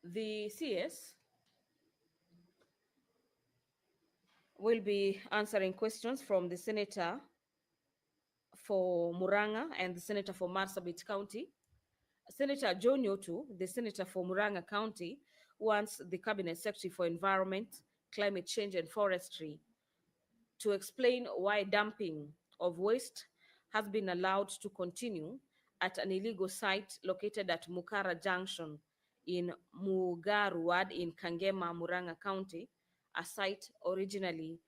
The CS will be answering questions from the Senator for Muranga and the Senator for Marsabit County. Senator John Yotu, the Senator for Muranga County, wants the Cabinet Secretary for Environment, Climate Change and Forestry to explain why dumping of waste has been allowed to continue at an illegal site located at Mukara Junction in Mugaru Ward in Kangema, Muranga County, a site originally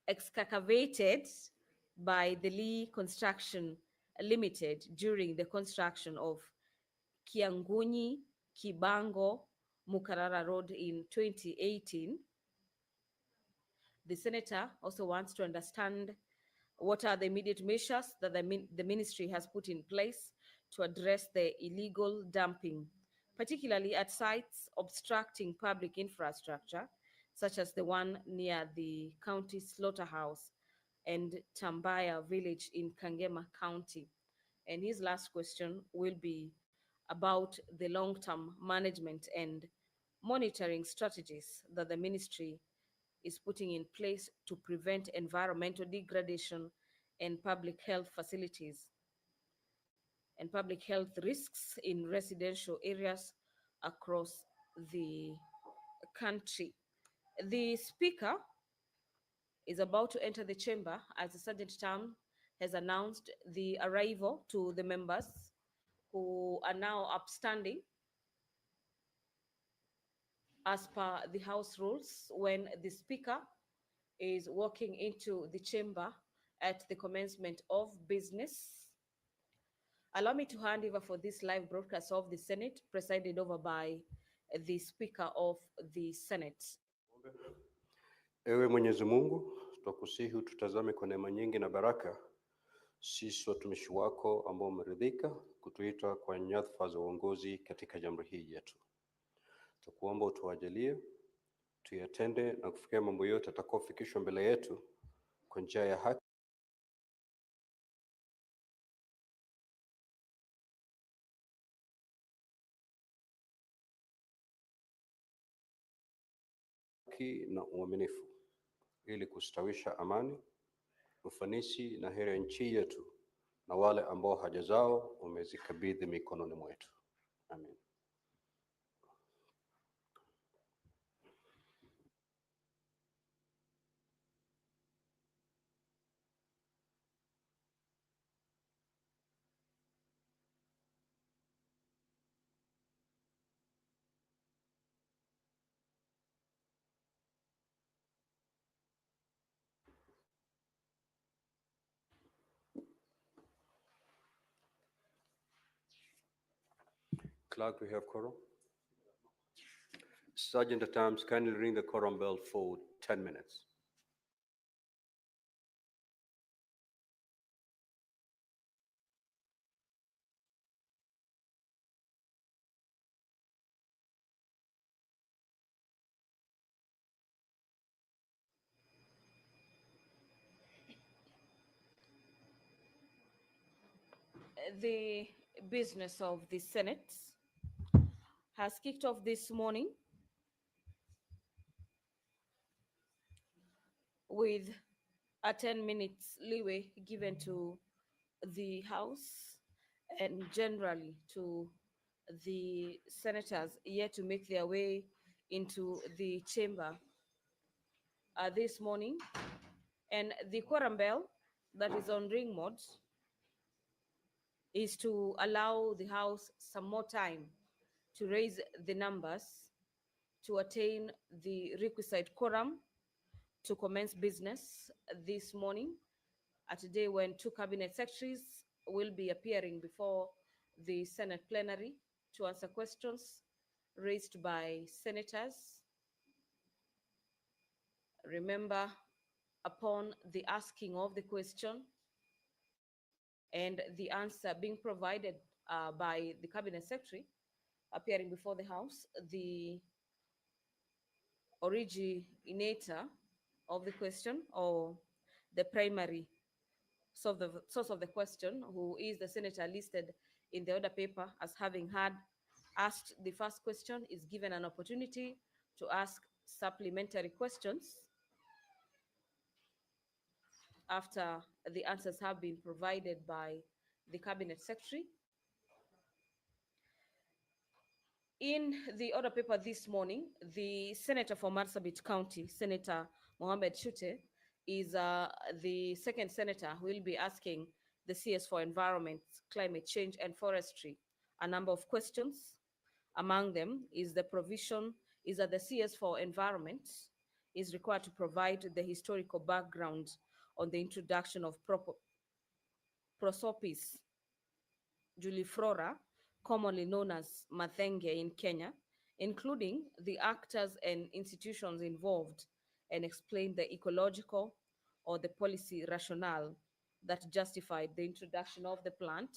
excavated by the Lee Construction Limited during the construction of Kianguni Kibango Mukarara Road in 2018. The senator also wants to understand what are the immediate measures that the ministry has put in place to address the illegal dumping, particularly at sites obstructing public infrastructure, such as the one near the county slaughterhouse and Tambaya village in Kangema County. And his last question will be about the long-term management and monitoring strategies that the ministry is putting in place to prevent environmental degradation and public health facilities and public health risks in residential areas across the country. The speaker is about to enter the chamber as the Sergeant Tam has announced the arrival to the members who are now upstanding as per the House rules when the speaker is walking into the chamber at the commencement of business. Allow me to hand over for this live broadcast of the Senate, presided over by the Speaker of the Senate. Ewe Mwenyezi Mungu, twakusihi tutazame kwa neema nyingi na baraka sisi watumishi wako ambao umeridhika kutuita kwa nyadhifa za uongozi katika jamhuri hii yetu. Tukuomba utuajalie tuyatende na kufikia mambo yote atakayofikishwa mbele yetu kwa njia ya haki na uaminifu ili kustawisha amani, ufanisi na heri ya nchi yetu na wale ambao haja zao umezikabidhi mikononi mwetu. Amen. Clerk, we have quorum. Sergeant at Arms, kindly ring the quorum bell for 10 minutes. The business of the Senate has kicked off this morning with a 10 minutes leeway given to the House and generally to the senators yet to make their way into the chamber this morning. And the quorum bell that is on ring mode is to allow the House some more time to raise the numbers to attain the requisite quorum to commence business this morning at a day when two cabinet secretaries will be appearing before the Senate plenary to answer questions raised by senators. Remember, upon the asking of the question and the answer being provided by the cabinet secretary appearing before the House, the originator of the question or the primary source of the question, who is the senator listed in the order paper as having had asked the first question is given an opportunity to ask supplementary questions after the answers have been provided by the Cabinet Secretary. In the order paper this morning, the Senator for Marsabit County, Senator Mohammed Shute, is the second senator who will be asking the CS for Environment, Climate Change and Forestry a number of questions. Among them is the provision is that the CS for Environment is required to provide the historical background on the introduction of Prosopis juliflora, commonly known as Mathenge in Kenya, including the actors and institutions involved, and explain the ecological or the policy rationale that justified the introduction of the plant.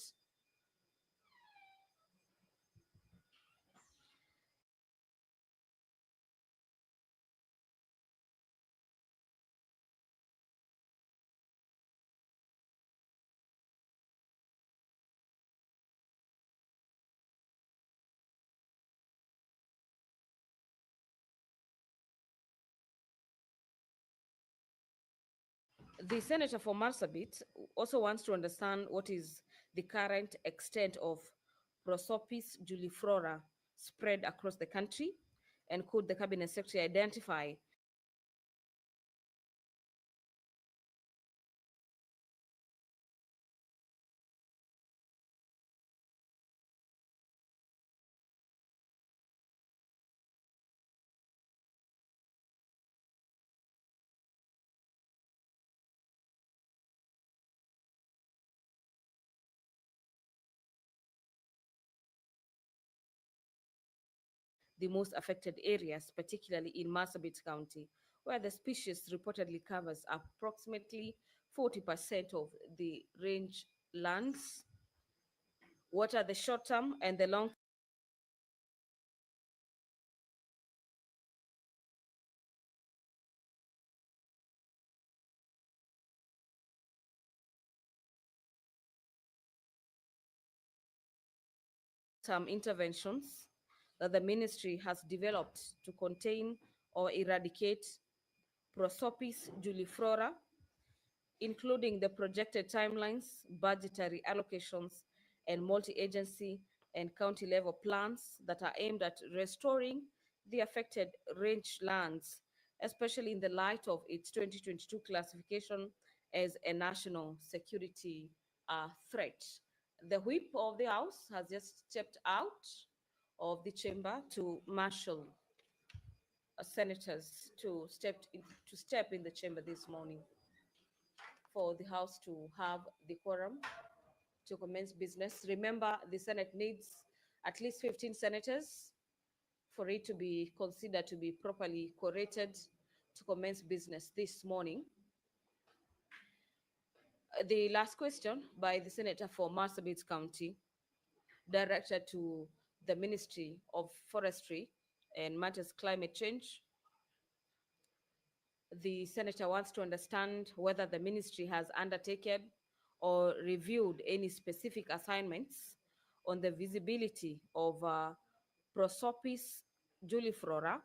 The senator for Marsabit also wants to understand what is the current extent of Prosopis juliflora spread across the country, and could the cabinet secretary identify the most affected areas, particularly in Marsabit County, where the species reportedly covers approximately 40% of the range lands? What are the short-term and the long term interventions that the ministry has developed to contain or eradicate Prosopis juliflora, including the projected timelines, budgetary allocations, and multi-agency and county-level plans that are aimed at restoring the affected range lands, especially in the light of its 2022 classification as a national security threat. The whip of the House has just stepped out of the chamber to marshal senators to step in the chamber this morning for the House to have the quorum to commence business. Remember, the Senate needs at least 15 senators for it to be considered to be properly quorated to commence business this morning. The last question by the Senator for Marsabit County, directed to the Ministry of Forestry and Matters Climate Change. The senator wants to understand whether the ministry has undertaken or reviewed any specific assignments on the visibility of Prosopis juliflora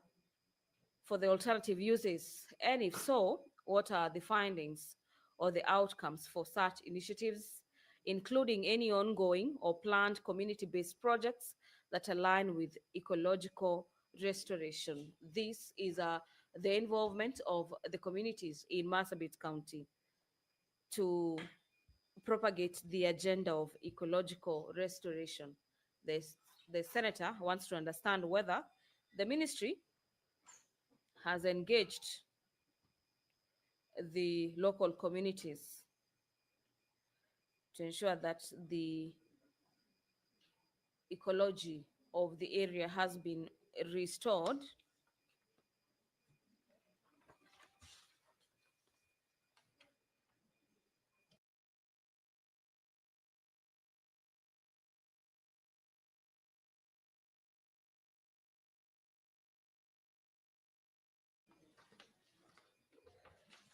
for the alternative uses, and if so, what are the findings or the outcomes for such initiatives, including any ongoing or planned community-based projects that align with ecological restoration. This is the involvement of the communities in Marsabit County to propagate the agenda of ecological restoration. The senator wants to understand whether the ministry has engaged the local communities to ensure that the ecology of the area has been restored.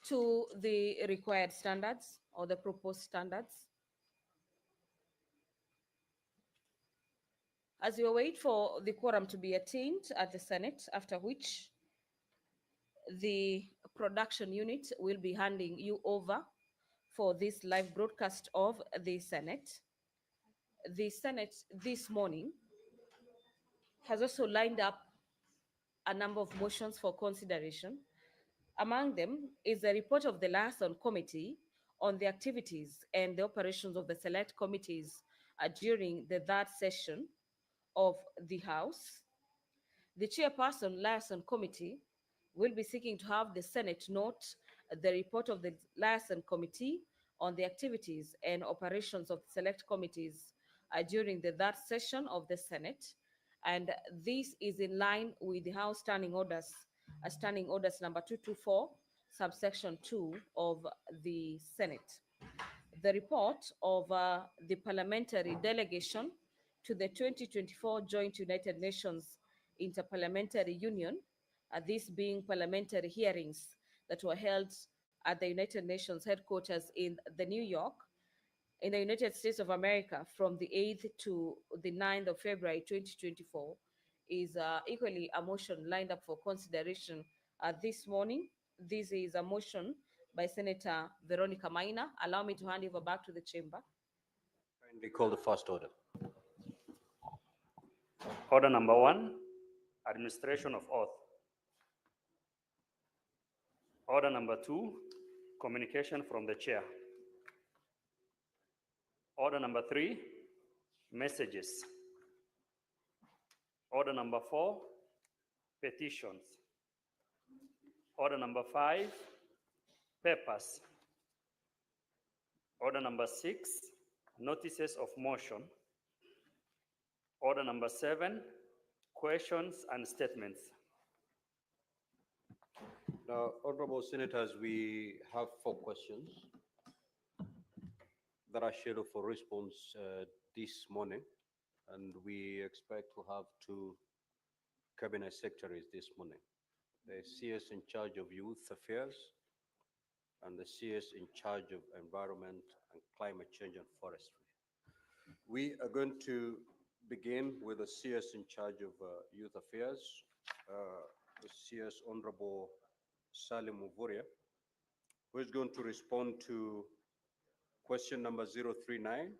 To the required standards or the proposed standards. As we await for the quorum to be attained at the Senate, after which the production unit will be handing you over for this live broadcast of the Senate. The Senate this morning has also lined up a number of motions for consideration. Among them is a report of the liaison committee on the activities and the operations of the select committees during the third session of the House. The chairperson liaison committee will be seeking to have the Senate note the report of the liaison committee on the activities and operations of select committees during the third session of the Senate. And this is in line with the House Standing Orders number 224, subsection 2 of the Senate. The report of the parliamentary delegation to the 2024 Joint United Nations Interparliamentary Union, this being parliamentary hearings that were held at the United Nations headquarters in the New York, in the United States of America from the 8th to the 9th of February 2024, is equally a motion lined up for consideration this morning. This is a motion by Senator Veronica Maina. Allow me to hand over back to the chamber. Kindly call the first order. Order number 1, administration of oath. Order number 2, communication from the chair. Order number 3, messages. Order number 4, petitions. Order number 5, papers. Order number 6, notices of motion. Order number 7, questions and statements. Now, honorable senators, we have 4 questions that are scheduled for response this morning, and we expect to have 2 cabinet secretaries this morning. The CS in charge of youth affairs and the CS in charge of environment and climate change and forestry. We are going to begin with the CS in charge of youth affairs, the CS Honorable Salim Muvuria, who is going to respond to question number 039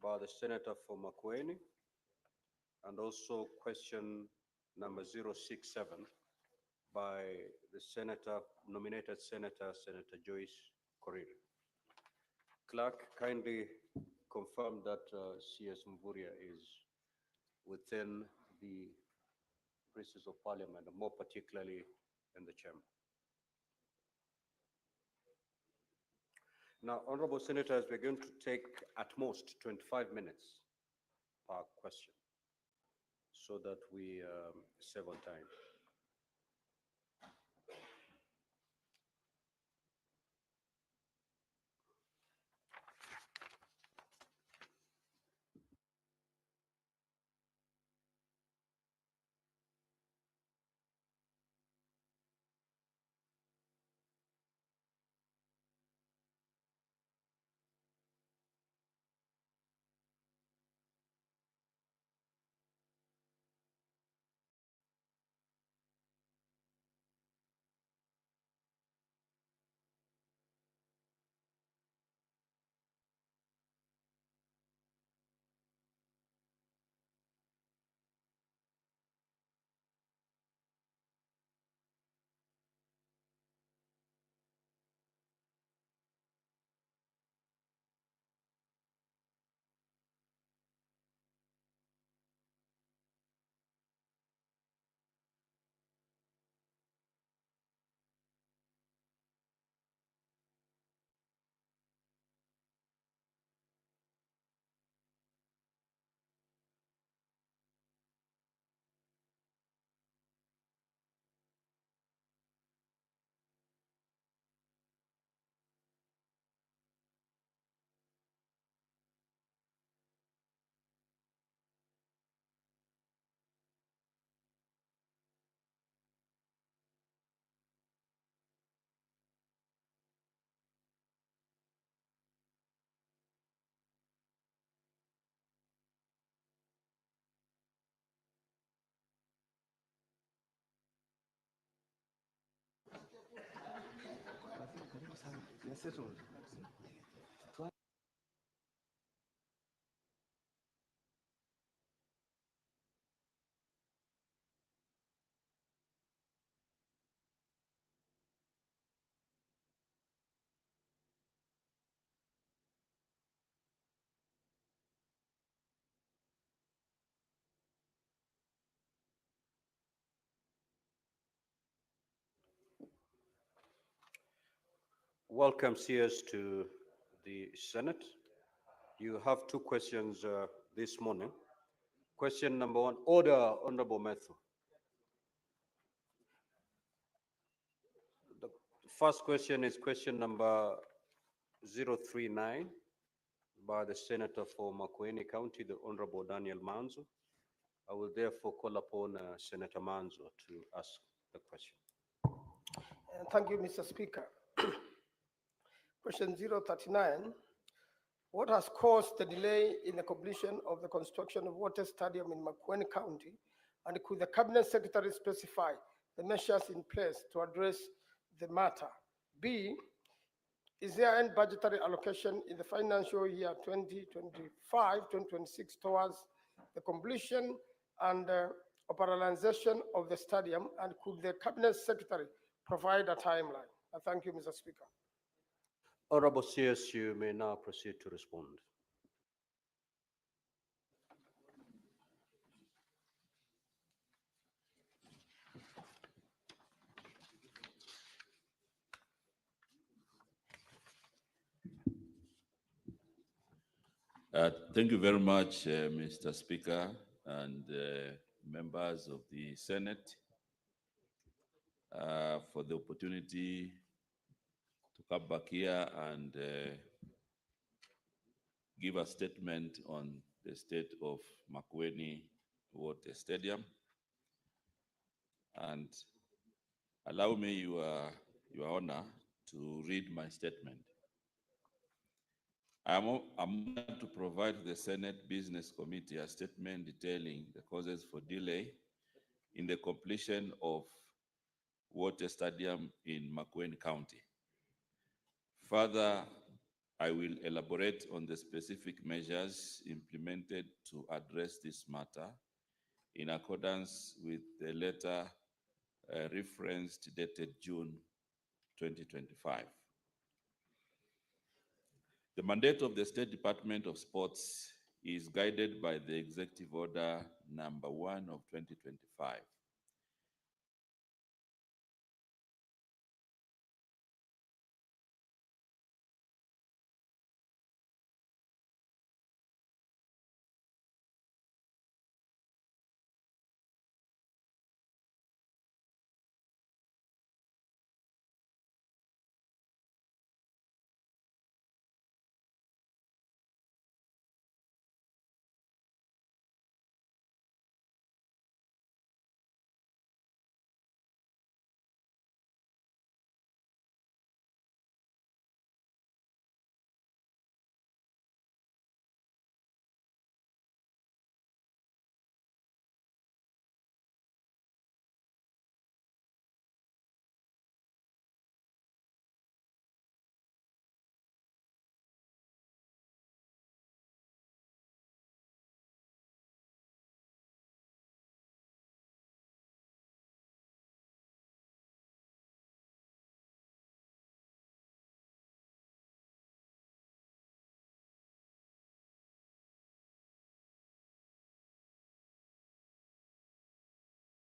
by the Senator for Makueni, and also question number 067 by the nominated Senator Joyce Koriri. Clerk, kindly confirm that CS Mvuria is within the premises of Parliament, and more particularly in the chamber. Now, honorable senators, we're going to take at most 25 minutes per question so that we save on time. Welcome, CS, to the Senate. You have two questions this morning. Question number one, order, Honorable Methu. The first question is question number 039 by the Senator for Makueni County, the Honorable Daniel Manzo. I will therefore call upon Senator Manzo to ask the question. Thank you, Mr. Speaker. Question 039. What has caused the delay in the completion of the construction of water stadium in Makueni County? And could the Cabinet Secretary specify the measures in place to address the matter? B, is there any budgetary allocation in the financial year 2025-2026 towards the completion and operationalization of the stadium? And could the Cabinet Secretary provide a timeline? I thank you, Mr. Speaker. Honorable CS, you may now proceed to respond. Thank you very much, Mr. Speaker and members of the Senate for the opportunity to come back here and give a statement on the state of Makueni Water Stadium. And allow me, Your Honor, to read my statement. I'm honored to provide to the Senate Business Committee a statement detailing the causes for delay in the completion of water stadium in Makueni County. Further, I will elaborate on the specific measures implemented to address this matter in accordance with the letter referenced dated June 2025. The mandate of the State Department of Sports is guided by the Executive Order number 1 of 2025,